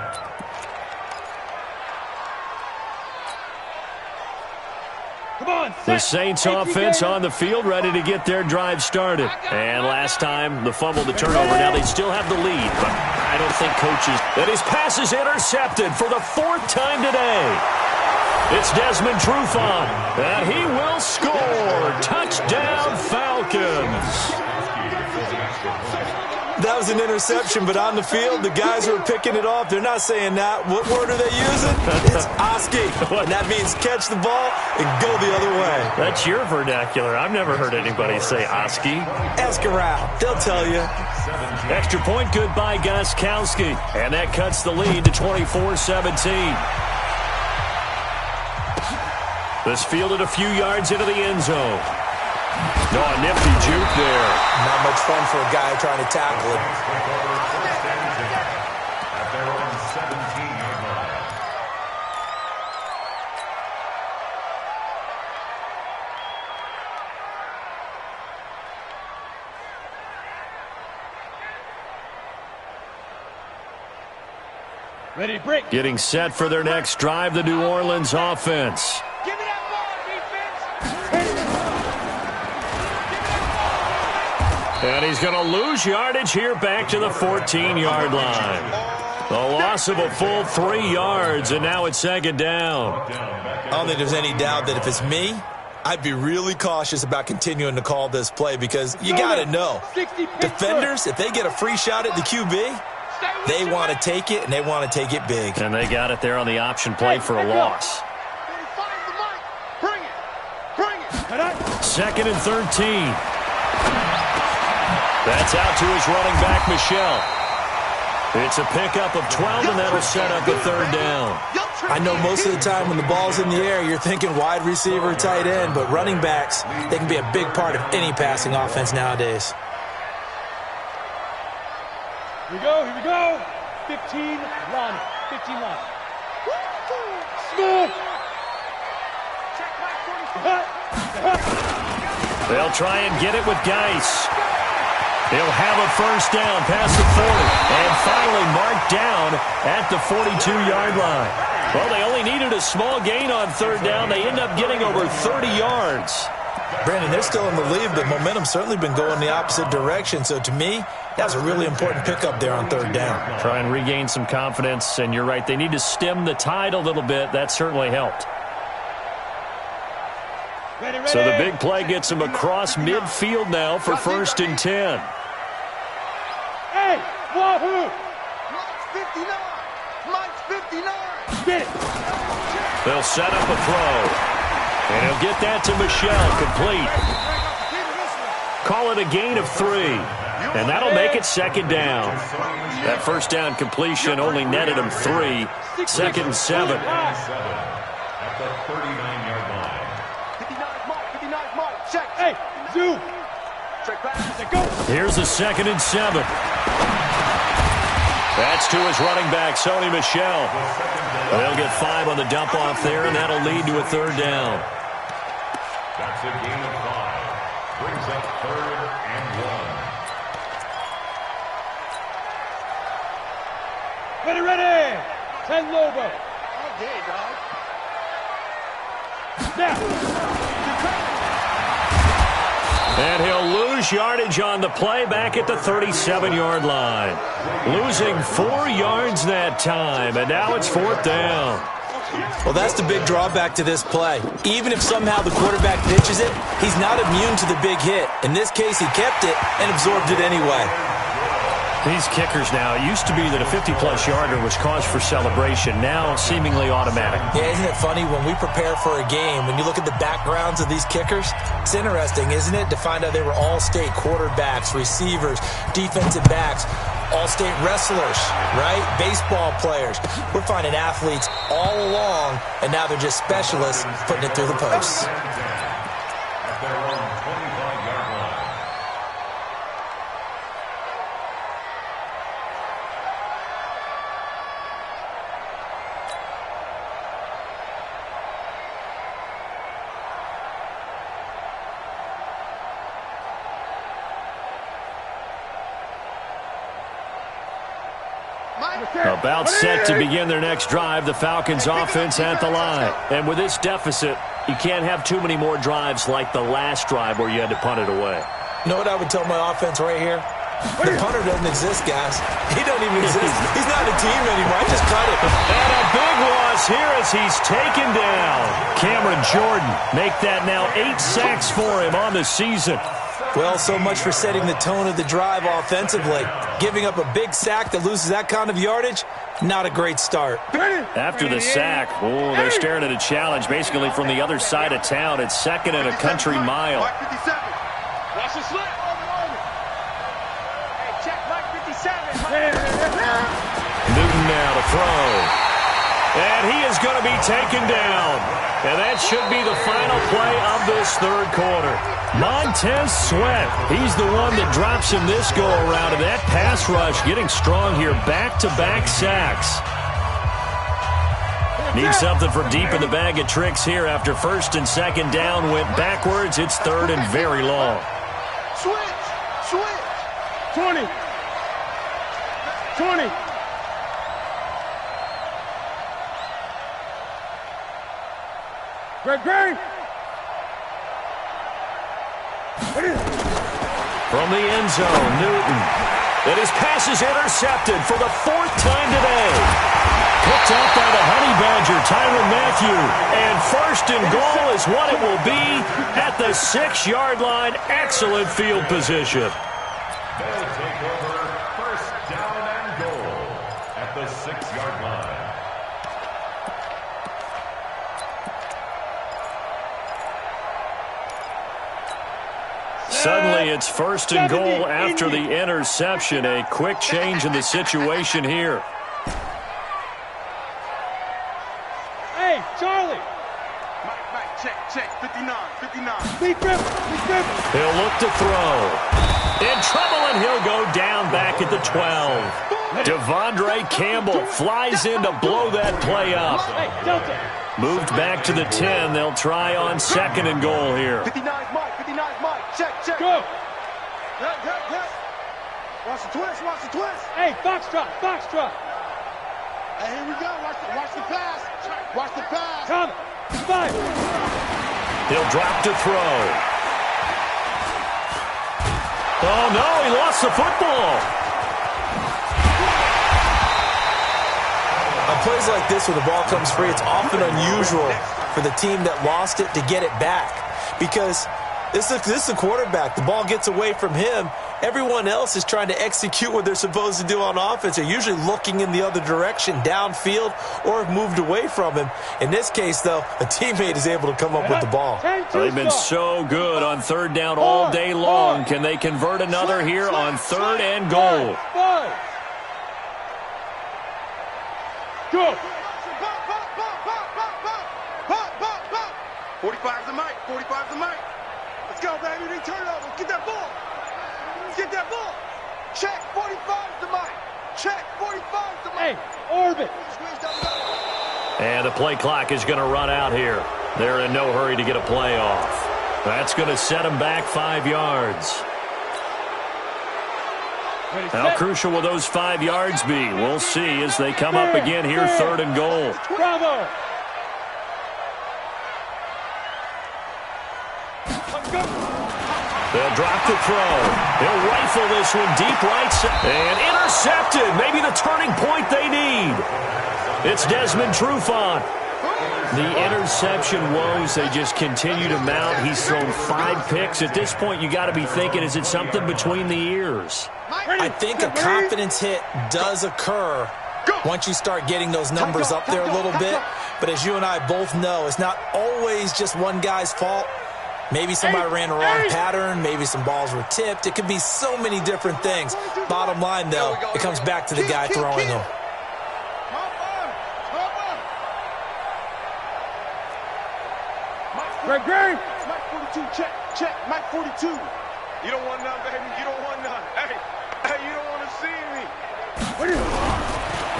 S1: The Saints offense on the field, ready to get their drive started. And last time, the fumble, the turnover. Now they still have the lead, but I don't think coaches... And his pass is intercepted for the 4th time today. It's Desmond Trufant, and he will score. Touchdown, Falcons.
S2: That was an interception, but on the field, the guys who are picking it off, they're not saying that. What word are they using? It's Oski. And that means catch the ball and go the other way.
S1: That's your vernacular. I've never heard anybody say Oski.
S2: Ask around. They'll tell you.
S1: Extra point good by Gostkowski. And that cuts the lead to 24-17. This fielded a few yards into the end zone. No, a nifty juke there.
S2: Not much fun for a guy trying to tackle it.
S5: At their own 17-yard line.
S3: Ready to break.
S1: Getting set for their next drive, the New Orleans offense.
S3: Give me that ball, defense.
S1: And he's going to lose yardage here back to the 14-yard line. The loss of a full 3 yards, and now it's second down.
S2: I don't think there's any doubt that if it's me, I'd be really cautious about continuing to call this play because you got to know, defenders, if they get a free shot at the QB, they want to take it, and they want to take it big.
S1: And they got it there on the option play for a loss.
S3: Bring it.
S1: Second and 13. That's out to his running back, Michel. It's a pickup of 12, and that'll set up a third down.
S2: I know most of the time when the ball's in the air, you're thinking wide receiver, tight end, but running backs, they can be a big part of any passing offense nowadays.
S3: Here we go. 15 line. 15 line. Smooth.
S1: They'll try and get it with Geis. He'll have a first down past the 40 and finally marked down at the 42-yard line. Well, they only needed a small gain on third down. They end up getting over 30 yards.
S2: Brandon, they're still in the lead, but momentum's certainly been going the opposite direction. So to me, that's a really important pickup there on third down.
S1: Try and regain some confidence, and you're right. They need to stem the tide a little bit. That certainly helped.
S3: Ready.
S1: So the big play gets them across midfield now for 1st and 10.
S3: Hey, wahoo!
S4: Mike's 59.
S3: Get it.
S1: They'll set up a throw. And he'll get that to Michel, complete. Call it a gain of 3. And that'll make it second down. That first down completion only netted him 3. 2nd and 7.
S5: At the 39-yard line.
S4: 59 Mike. Check.
S3: Hey, zoom.
S4: Check back.
S3: Go.
S1: Here's a 2nd and 7. That's to his running back, Sony Michel. They'll get 5 on the dump off there, and that'll lead to a 3rd down.
S5: That's a gain of 5. Brings up 3rd and 1.
S3: Ready. 10 Lobo.
S4: Okay, dog.
S1: And he'll lose yardage on the play back at the 37-yard line. Losing 4 yards that time, and now it's 4th down.
S2: Well, that's the big drawback to this play. Even if somehow the quarterback pitches it, he's not immune to the big hit. In this case, he kept it and absorbed it anyway.
S1: These kickers now, it used to be that a 50-plus yarder was cause for celebration. Now, seemingly automatic.
S2: Yeah, isn't it funny when we prepare for a game, when you look at the backgrounds of these kickers, it's interesting, isn't it, to find out they were all-state quarterbacks, receivers, defensive backs, all-state wrestlers, right? Baseball players. We're finding athletes all along, and now they're just specialists putting it through the posts.
S5: At their own 25-yard line.
S1: About set to begin their next drive, the Falcons offense at the line. And with this deficit, you can't have too many more drives like the last drive where you had to punt it away.
S2: You know what I would tell my offense right here? The punter doesn't exist, guys. He don't even exist. He's not a team anymore. I just cut it.
S1: And a big loss here as he's taken down. Cameron Jordan make that now 8 sacks for him on the season.
S2: Well, so much for setting the tone of the drive offensively. Giving up a big sack that loses that kind of yardage, not a great start.
S1: After the sack, they're staring at a challenge basically from the other side of town. It's 2nd and a country mile.
S3: Watch the slip. Hey, check Mike 57.
S1: Newton now to throw. And he is going to be taken down. And that should be the final play of this 3rd quarter. Montez Sweat, he's the one that drops him this go-around. And that pass rush getting strong here. Back-to-back sacks. Need something from deep in the bag of tricks here after 1st and 2nd down went backwards. It's 3rd and very long.
S3: Switch. 20. Greg.
S1: From the end zone, Newton. And his pass is intercepted for the 4th time today. Picked up by the Honey Badger, Tyrann Mathieu. And 1st and goal is what it will be at the 6-yard line. Excellent field position.
S5: They'll take over 1st down and goal at the 6-yard line.
S1: Suddenly, it's 1st and goal after the interception. A quick change in the situation here.
S3: Hey, Charlie.
S4: Mike, check. 59.
S3: Be grip.
S1: He'll look to throw. In trouble, and he'll go down back at the 12. Devondre Campbell flies in to blow that play up.
S3: Hey, Delta.
S1: Moved back to the 10. They'll try on 2nd and goal here.
S4: 59's Mike. Check.
S3: Go.
S4: Watch the twist.
S3: Hey, Foxtrot.
S4: Hey, here we go. Watch the pass.
S3: Come. 5.
S1: He'll drop to throw. Oh, no, he lost the football.
S2: On plays like this, when the ball comes free, it's often unusual for the team that lost it to get it back. Because this is a quarterback. The ball gets away from him. Everyone else is trying to execute what they're supposed to do on offense. They're usually looking in the other direction, downfield, or have moved away from him. In this case, though, a teammate is able to come up with the ball.
S1: They've been so good on 3rd down all day long. Can they convert another here on 3rd and goal?
S3: 5. Go.
S4: 45's the mic. Let's go, baby. They turn it over. Let's get that ball. Check. 45's the mic. Check. 45.
S3: Hey, orbit.
S1: And the play clock is going to run out here. They're in no hurry to get a play off. That's going to set them back 5 yards. How crucial will those 5 yards be? We'll see as they come up again here, 3rd and goal.
S3: Bravo.
S1: They'll drop the throw. He'll rifle this one deep right side. And intercepted. Maybe the turning point they need. It's Desmond Trufant. The interception woes, they just continue to mount. He's thrown 5 picks. At this point, you got to be thinking, is it something between the ears?
S2: I think a confidence hit does occur once you start getting those numbers up there a little bit. But as you and I both know, it's not always just one guy's fault. Maybe somebody ran a wrong pattern. Maybe some balls were tipped. It could be so many different things. Bottom line, though, it comes back to the guy throwing them.
S3: Great.
S4: Mike 42, check, Mike 42. You don't want none, baby. You don't want none. Hey, you don't want to see me.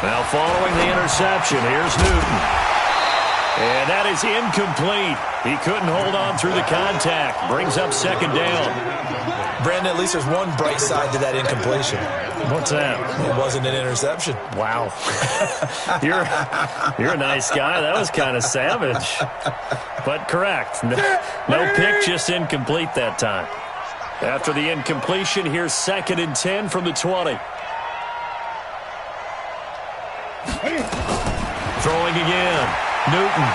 S1: Now following the interception, here's Newton. And that is incomplete. He couldn't hold on through the contact. Brings up 2nd down.
S2: Brandon, at least there's one bright side to that incompletion.
S1: What's that?
S2: It wasn't an interception.
S1: Wow. You're a nice guy. That was kind of savage. But correct. No pick, just incomplete that time. After the incompletion, here's 2nd and 10 from the 20. Throwing again. Newton.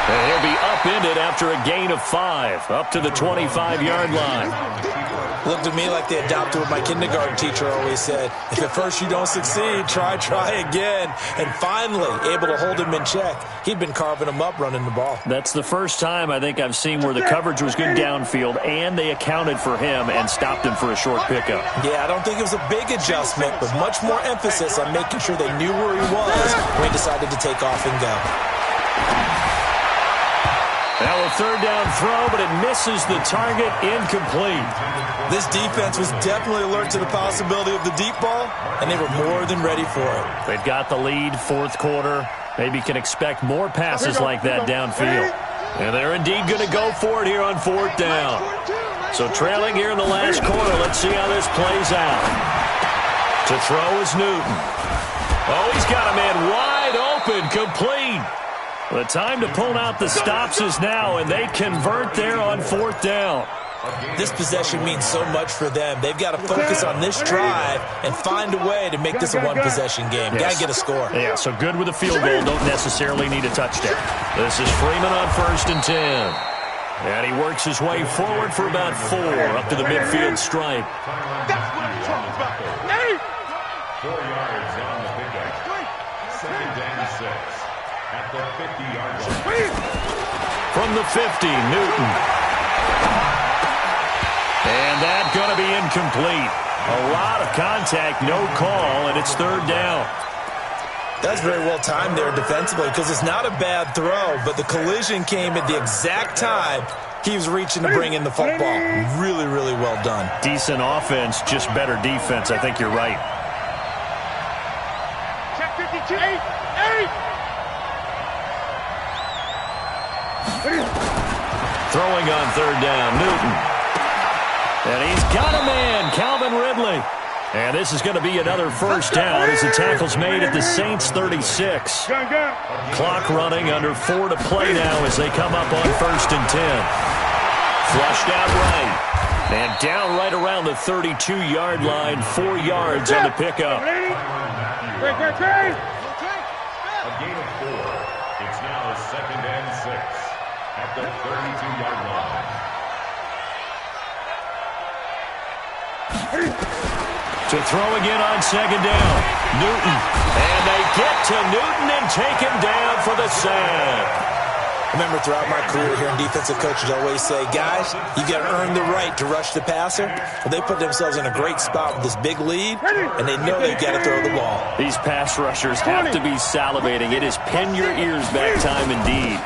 S1: And he'll be upended after a gain of 5, up to the 25-yard line.
S2: Looked to me like they adopted what my kindergarten teacher always said. If at first you don't succeed, try again. And finally, able to hold him in check. He'd been carving him up running the ball.
S1: That's the first time I think I've seen where the coverage was good downfield, and they accounted for him and stopped him for a short pickup.
S2: Yeah, I don't think it was a big adjustment, but much more emphasis on making sure they knew where he was when he decided to take off and go.
S1: Now a 3rd down throw, but it misses the target, incomplete.
S2: This defense was definitely alert to the possibility of the deep ball, and they were more than ready for it.
S1: They've got the lead, 4th quarter. Maybe can expect more passes like that downfield. And they're indeed going to go for it here on 4th down. So trailing here in the last quarter, let's see how this plays out. To throw is Newton. Oh, he's got a man wide open, complete. The time to pull out the stops is now, and they convert there on 4th down.
S2: This possession means so much for them. They've got to focus on this drive and find a way to make this a one-possession game. Got to get a score.
S1: Yeah, so good with a field goal. Don't necessarily need a touchdown. This is Freeman on 1st and 10. And he works his way forward for about 4 up to the midfield stripe.
S4: That's what I'm talking about.
S5: 4 yards on the pickup. 2nd and 6 at the 50-yard line.
S1: From the 50, Newton. And that's going to be incomplete. A lot of contact, no call, and it's 3rd down.
S2: That's very well timed there defensively because it's not a bad throw, but the collision came at the exact time he was reaching to bring in the football. Really, really well done.
S1: Decent offense, just better defense. I think you're right.
S3: Check 52. 8.
S1: Throwing on 3rd down, Newton. And he's got a man, Calvin Ridley. And this is going to be another 1st down as the tackle's made at the Saints' 36. Clock running, under 4 to play now as they come up on 1st and 10. Flushed out right. And down right around the 32-yard line, 4 yards on the pickup.
S5: A gain of 4. It's now 2nd and 6 at the 32-yard line.
S1: To throw again on 2nd down. Newton. And they get to Newton and take him down for the sack.
S2: I remember throughout my career hearing defensive coaches always say, guys, you got to earn the right to rush the passer. Well, they put themselves in a great spot with this big lead, and they know they've got to throw the ball.
S1: These pass rushers have to be salivating. It is pin your ears back time indeed.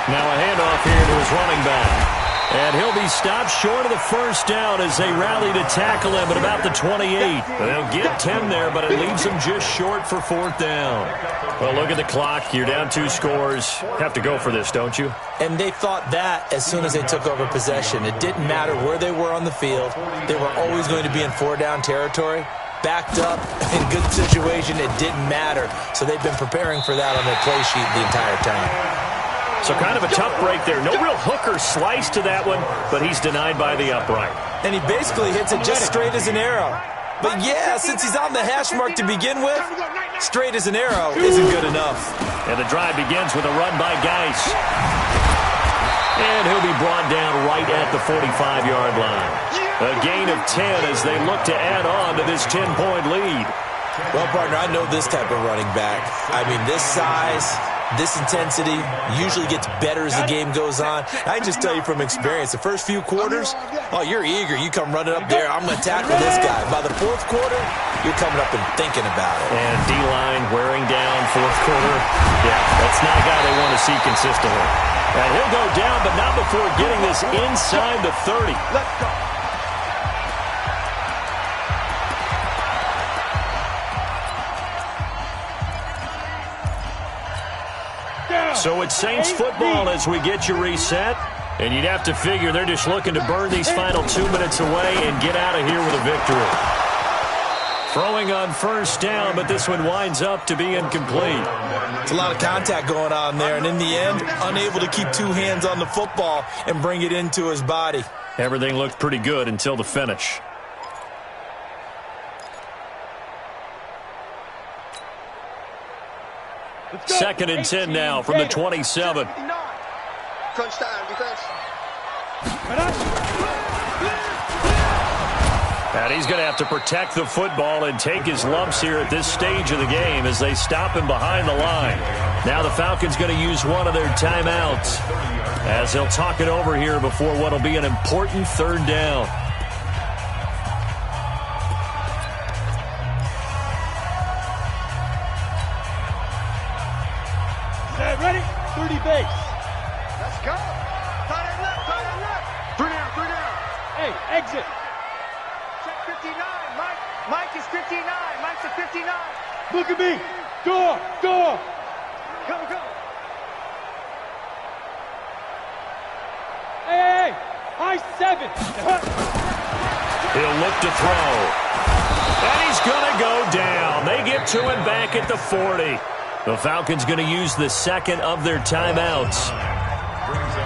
S1: Now a handoff here to his running back. And he'll be stopped short of the first down as they rally to tackle him at about the 28. They'll get 10 there, but it leaves them just short for fourth down. Well, look at the clock. You're down 2 scores. Have to go for this, don't you?
S2: And they thought that as soon as they took over possession. It didn't matter where they were on the field. They were always going to be in 4-down territory. Backed up, in good situation, it didn't matter. So they've been preparing for that on their play sheet the entire time.
S1: So kind of a tough break there. No real hook or slice to that one, but he's denied by the upright.
S2: And he basically hits it just straight as an arrow. But yeah, since he's on the hash mark to begin with, straight as an arrow isn't good enough.
S1: And the drive begins with a run by Geis. And he'll be brought down right at the 45-yard line. A gain of 10 as they look to add on to this 10-point lead.
S2: Well, partner, I know this type of running back. I mean, this size, this intensity usually gets better as the game goes on. I can just tell you from experience, the first few quarters, oh, you're eager. You come running up there, I'm going to tackle this guy. By the fourth quarter, you're coming up and thinking about it.
S1: And D-line wearing down fourth quarter. Yeah, that's not a guy they want to see consistently. And he'll go down, but not before getting this inside the 30.
S4: Let's go.
S1: So it's Saints football as we get you reset. And you'd have to figure they're just looking to burn these final 2 minutes away and get out of here with a victory. Throwing on first down, but this one winds up to be incomplete.
S2: It's a lot of contact going on there, and in the end, unable to keep 2 hands on the football and bring it into his body.
S1: Everything looked pretty good until the finish. Second and 10 now from the 27.
S4: Crunch time, defense.
S1: And he's going to have to protect the football and take his lumps here at this stage of the game as they stop him behind the line. Now the Falcons going to use one of their timeouts as they'll talk it over here before what will be an important third down.
S3: Ready? 30 base.
S4: Let's go. Tight end left, tight end left. 3 down, 3 down.
S3: Hey, exit.
S4: Check 59. Mike is 59. Mike's at 59.
S3: Look at me. Door, door.
S4: Go, go.
S3: Hey, high 7.
S1: He'll look to throw. And he's going to go down. They get to him back at the 40. The Falcons going to use the second of their timeouts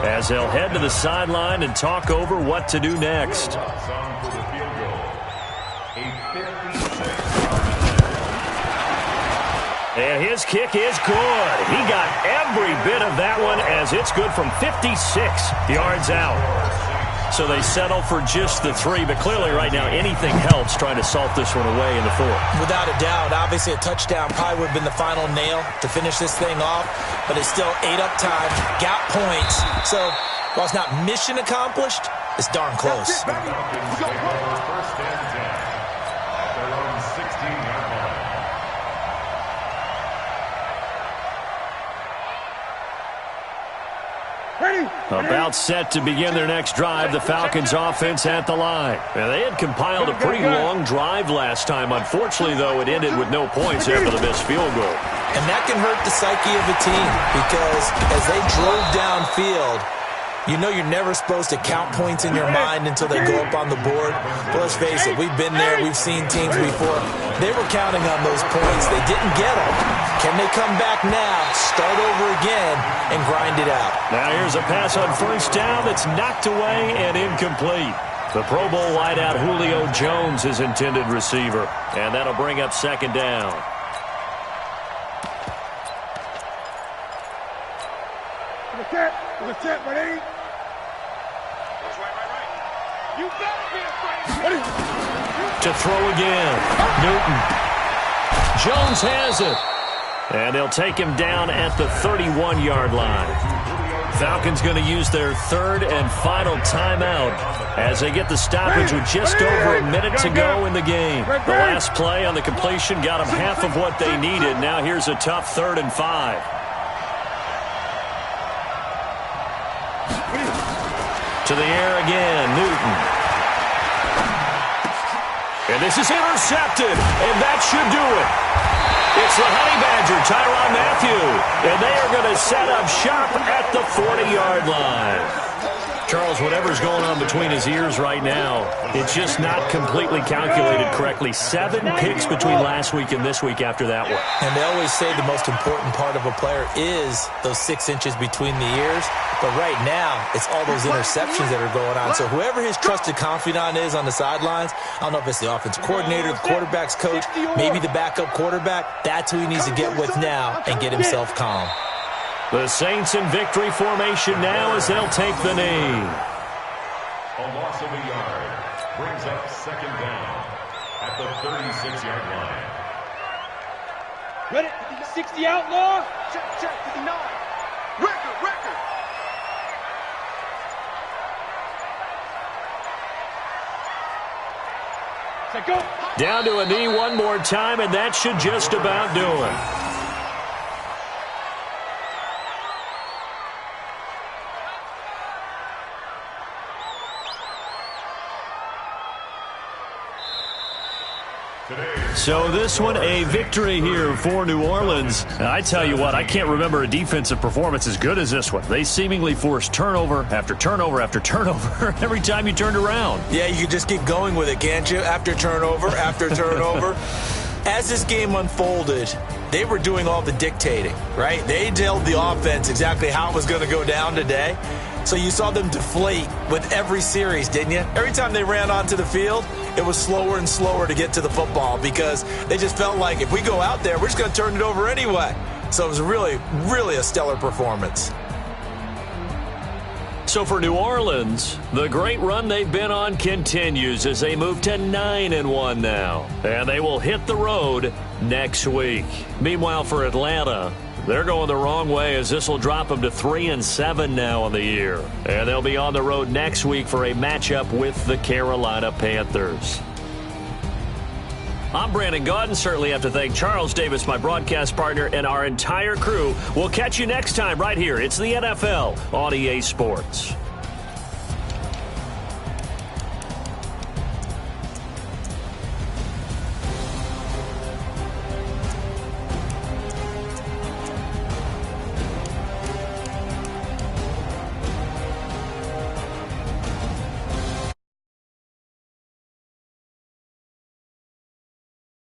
S1: as they'll head to the sideline and talk over what to do next. And his kick is good. He got every bit of that one as it's good from 56 yards out. So they settle for just the 3, but clearly right now anything helps trying to salt this one away in the 4th.
S2: Without a doubt, obviously a touchdown probably would have been the final nail to finish this thing off, but it's still ate up time, got points. So while it's not mission accomplished, it's darn close.
S5: First and 10 at their own 16-yard line.
S1: About set to begin their next drive, the Falcons offense at the line. Now, they had compiled a pretty long drive last time. Unfortunately, though, it ended with no points after the missed field goal.
S2: And that can hurt the psyche of a team because as they drove downfield, you know you're never supposed to count points in your mind until they go up on the board. But let's face it, we've been there. We've seen teams before. They were counting on those points. They didn't get them. Can they come back now, start over again, and grind it out?
S1: Now here's a pass on first down that's knocked away and incomplete. The Pro Bowl wideout Julio Jones is intended receiver, and that'll bring up second down.
S4: Set, ready? Right. You better be afraid.
S1: To throw again. Newton. Jones has it. And they'll take him down at the 31-yard line. Falcons going to use their third and final timeout as they get the stoppage with just over a minute to go in the game. The last play on the completion got them half of what they needed. Now here's a tough 3rd and 5. To the air again, Newton. And this is intercepted, and that should do it. It's the Honey Badger, Tyrann Mathieu, and they are going to set up shop at the 40-yard line. Charles, whatever's going on between his ears right now, it's just not completely calculated correctly. 7 picks between last week and this week after that one.
S2: And they always say the most important part of a player is those 6 inches between the ears. But right now, it's all those interceptions that are going on. So whoever his trusted confidant is on the sidelines, I don't know if it's the offensive coordinator, the quarterback's coach, maybe the backup quarterback, that's who he needs to get with now and get himself calm.
S1: The Saints in victory formation now as they'll take the knee.
S5: A loss of a yard brings up second down at the 36-yard line.
S3: Ready? 60 outlaw.
S4: Check, 59. Record.
S3: Set, go.
S1: Down to a knee one more time, and that should just about do it. So this one, a victory here for New Orleans. And I tell you what, I can't remember a defensive performance as good as this one. They seemingly forced turnover after turnover after turnover every time you turned around.
S2: Yeah, you can just keep going with it, can't you? After turnover, after turnover. As this game unfolded, they were doing all the dictating, right? They told the offense exactly how it was going to go down today. So you saw them deflate with every series, didn't you? Every time they ran onto the field, it was slower and slower to get to the football because they just felt like if we go out there, we're just going to turn it over anyway. So it was really, really a stellar performance.
S1: So for New Orleans, the great run they've been on continues as they move to 9-1 now. And they will hit the road next week. Meanwhile, for Atlanta, they're going the wrong way as this will drop them to 3-7 now on the year. And they'll be on the road next week for a matchup with the Carolina Panthers. I'm Brandon Gaudin. Certainly have to thank Charles Davis, my broadcast partner, and our entire crew. We'll catch you next time right here. It's the NFL on EA Sports.